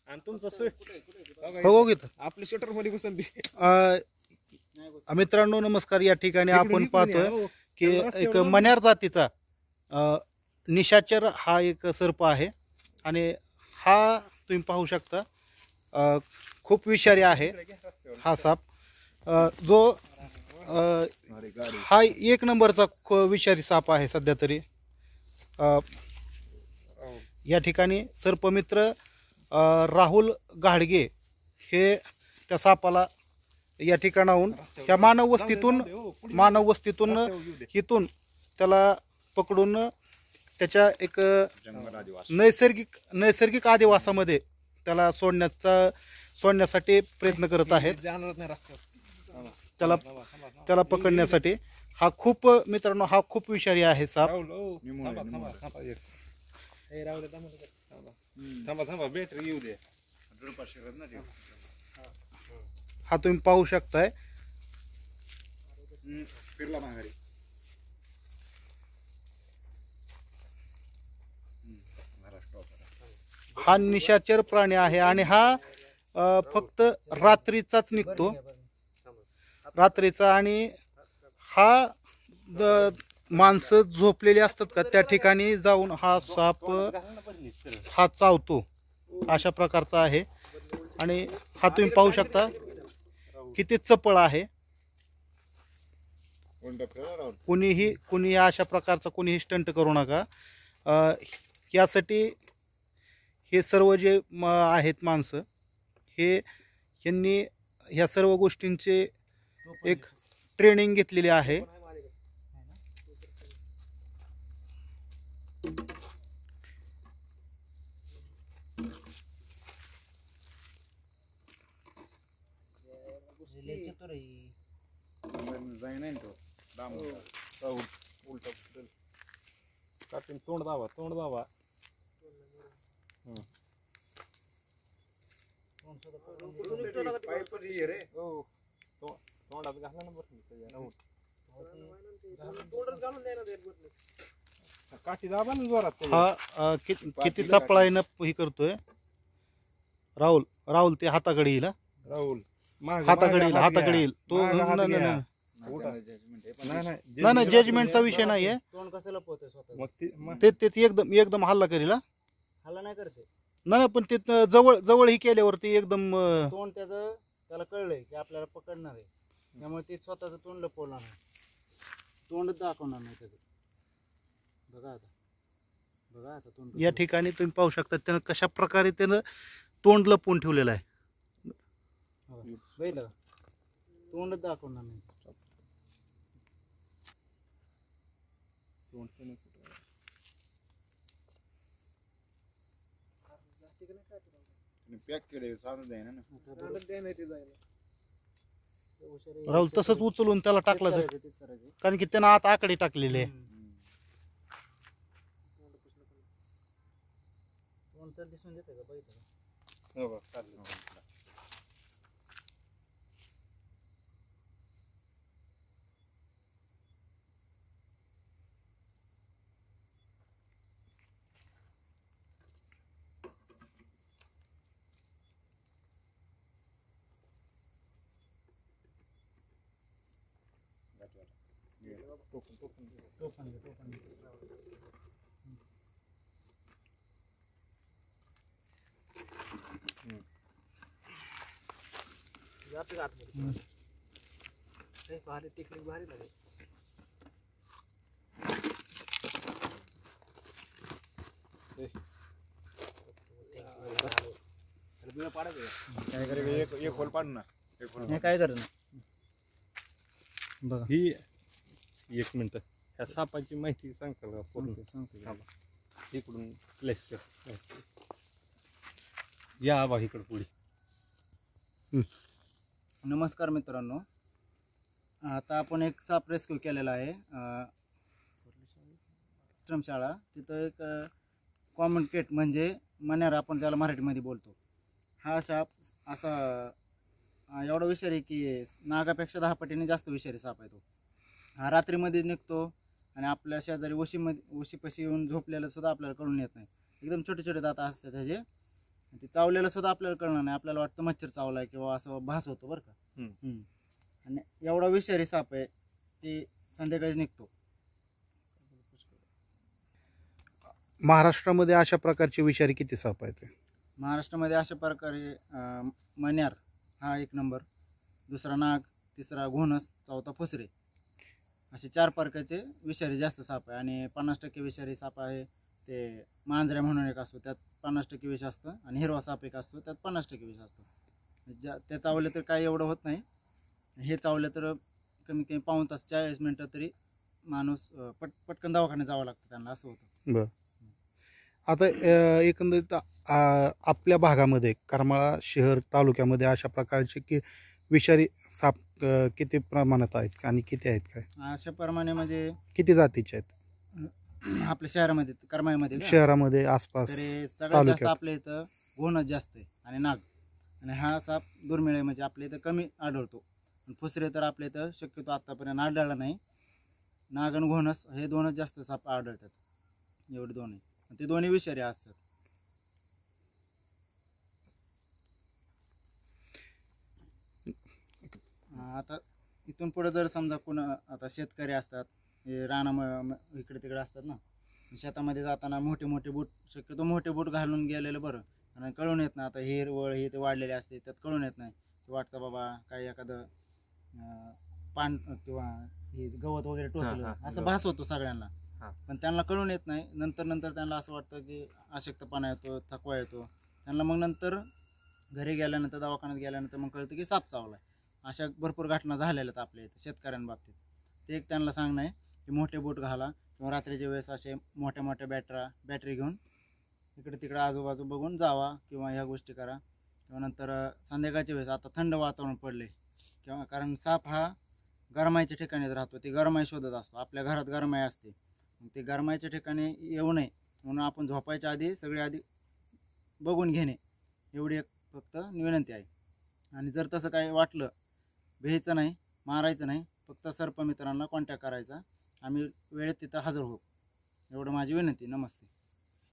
आणि तुमचं सोय हो घेत आपली शटर मध्ये घुसन मित्रांनो नमस्कार. या ठिकाणी आपण पाहतोय हो. की एक मण्यार जातीचा निशाचर हा एक सर्प आहे आणि हा तुम्ही पाहू शकता खूप विषारी आहे हा साप. जो हा एक नंबरचा विषारी साप आहे सध्या तरी. या ठिकाणी सर्पमित्र राहुल घाडगे हे त्या सापाला या ठिकाणाहून ह्या मानव वस्तीतून इथून त्याला पकडून त्याच्या एक नैसर्गिक आदिवासामध्ये त्याला सोडण्यासाठी प्रयत्न करत आहेत. त्याला पकडण्यासाठी हा खूप मित्रांनो हा खूप विषारी आहे साप. हा तुम्ही पाहू शकताय. हा निशाचर प्राणी आहे आणि हा फक्त रात्रीचाच निघतो रात्रीचा. आणि हा माणसं झोपलेली असतात का त्या ठिकाणी जाऊन हा साप हा चावतो अशा प्रकारचा आहे. आणि हा तुम्ही पाहू शकता किती चपळ आहे. कुणी अशा प्रकारचा कुणीही स्टंट करू नका. यासाठी हे सर्व जे आहेत माणसं यांनी ह्या सर्व गोष्टींचे एक ट्रेनिंग घेतलेली आहे. तोंड दाबा तोंडात घाला ना बरं. काठी दाबा ना जोरात. हा किती चपळाईनं हे करतोय राहुल ते हाताकडे येईल. राहुल हाताकडे येईल तो. नाही जजमेंटचा विषय नाहीये. तोंड कसं लपवतोय स्वतः ते एकदम हल्ला करील. हल्ला नाही करते. नाही पण ते जवळ ही केल्यावरती एकदम तोंड त्याला कळलंय की आपल्याला पकडणार आहे त्यामुळे ते स्वतःच तोंड लपवणार नाही. तोंड दाखवणार नाही त्याचं. बघा आता तोंड. या ठिकाणी तुम्ही पाहू शकता त्यानं कशा प्रकारे त्यानं तोंड लपवून ठेवलेलं आहे. बघितलं तोंड दाखवणार नाही. राहुल तसंच उचलून त्याला टाकलं तर कारण की त्यानं आता आकडे टाकलेले आहे. तोंड तर दिसून देते का बघितलं. भारी टेक्निक भारी लागेल. काय करणार बघा. ही एक मिनिट ह्या सापाची माहिती सांगता का पूर्ण? इकडून प्लेस कर या बा इकडे पुढे. नमस्कार मित्रांनो, आता आपण एक साप रेस्क्यू केलेला आहे आश्रमशाळा. तिथं एक कॉमन केट म्हणजे मण्यार आपण त्याला मराठीमध्ये बोलतो. हा साप असा एवढा विषारी की नागापेक्षा 10 पटीने जास्त विषारी साप आहे तो. हा रात्रीमध्ये निघतो आणि आपल्या शेजारी उशीपाशी येऊन झोपलेलं सुद्धा आपल्याला कळून येत नाही. एकदम छोटे छोटे दात असतात त्याचे ते चावलेलं सुद्धा आपल्याला कळणार नाही, आपल्याला वाटतं मच्छर चावलाय किंवा असं भास होतो बरं का. हम्म. आणि एवढा विषारी साप आहे ते संध्याकाळीच निघतो. महाराष्ट्रामध्ये अशा प्रकारचे विषारी किती साप आहेत? महाराष्ट्रामध्ये अशा प्रकारे मण्यार हा 1 नंबर, दुसरा नाग, तिसरा घोणस, चौथा फुसरे, असे 4 प्रकारचे विषारी जास्त साप आहे. आणि 50% विषारी साप आहे ते मांजऱ्या म्हणून एक असतो, त्यात 50% विष असतं. आणि हिरवा साप एक असतो, त्यात 50% विष असतं. ते चावले तर काही एवढं होत नाही, हे चावले तर कमीत कमी पाऊण तास 40 मिनटं तरी माणूस पटकन दवाखान्यात जावं लागतं त्यांना, असं होतं. बरं. आता एकंदरीत आपल्या भागामध्ये करमाळा शहर तालुक्यामध्ये अशा प्रकारचे की विषारी साप किती प्रमाणात आहेत आणि किती आहेत काय? अशा प्रमाणे म्हणजे किती जातीचे आहेत आपल्या शहरामध्ये करमाळ्यामध्ये का? शहरामध्ये आसपास? तरी सगळ्यात जास्त तालुक्यात? आपल्या इथं घोणच जास्त आहे आणि नाग. आणि हा साप दुर्मिळ आहे, म्हणजे आपल्या इथं कमी आढळतो. आणि फुसरे तर आपल्या इथं शक्यतो आतापर्यंत आढळला नाही. नाग आणि घोणस हे 2च जास्त साप आढळतात, एवढे 2 आहे. ते दोन्ही विषारी असतात. आता इथून पुढे जर समजा कोण आता शेतकरी असतात, हे इकडे तिकडे असतात ना, शेतामध्ये जाताना मोठे मोठे बूट, शक्यतो मोठे बूट घालून गेलेलं बरं. आणि कळून येत नाही, आता हिरवळ हे ते वाढलेले असते, त्यात कळून येत नाही. वाटतं बाबा काही एखादं पान किंवा हे गवत वगैरे टोचलं, असं भास होतो सगळ्यांना. पण त्यांना कळून येत नाही. नंतर त्यांना असं वाटतं की अशक्तपणा येतो, थकवा येतो त्यांना. मग नंतर घरी गेल्यानंतर, दवाखान्यात गेल्यानंतर मग कळतं की साप चावलाय. अशा भरपूर घटना झालेल्या आहेत आपल्या इथे शेतकऱ्यांबाबतीत. ते एक त्यांना सांगणं आहे की मोठे बूट घाला, किंवा रात्रीच्या वेळेस असे मोठ्या मोठ्या बॅटरी घेऊन इकडे तिकडे आजूबाजू बघून जावा, किंवा ह्या गोष्टी करा. किंवा नंतर संध्याकाळच्या वेळेस, आता थंड वातावरण पडले, किंवा कारण साप हा गरमाईच्या ठिकाणीच राहतो, ते गरमाई शोधत असतो. आपल्या घरात गरमाई असते, ते गरमाईच्या ठिकाणी येऊ नये म्हणून आपण झोपायच्या आधी सगळे आधी बघून घेणे, एवढी एक फक्त विनंती आहे. आणि जर तसं काही वाटलं, भ्यायचं नाही, मारायचं नाही, फक्त सर्पमित्रांना कॉन्टॅक्ट करायचा. आम्ही वेळेत तिथं हजर होऊ, एवढं माझी विनंती. नमस्ते.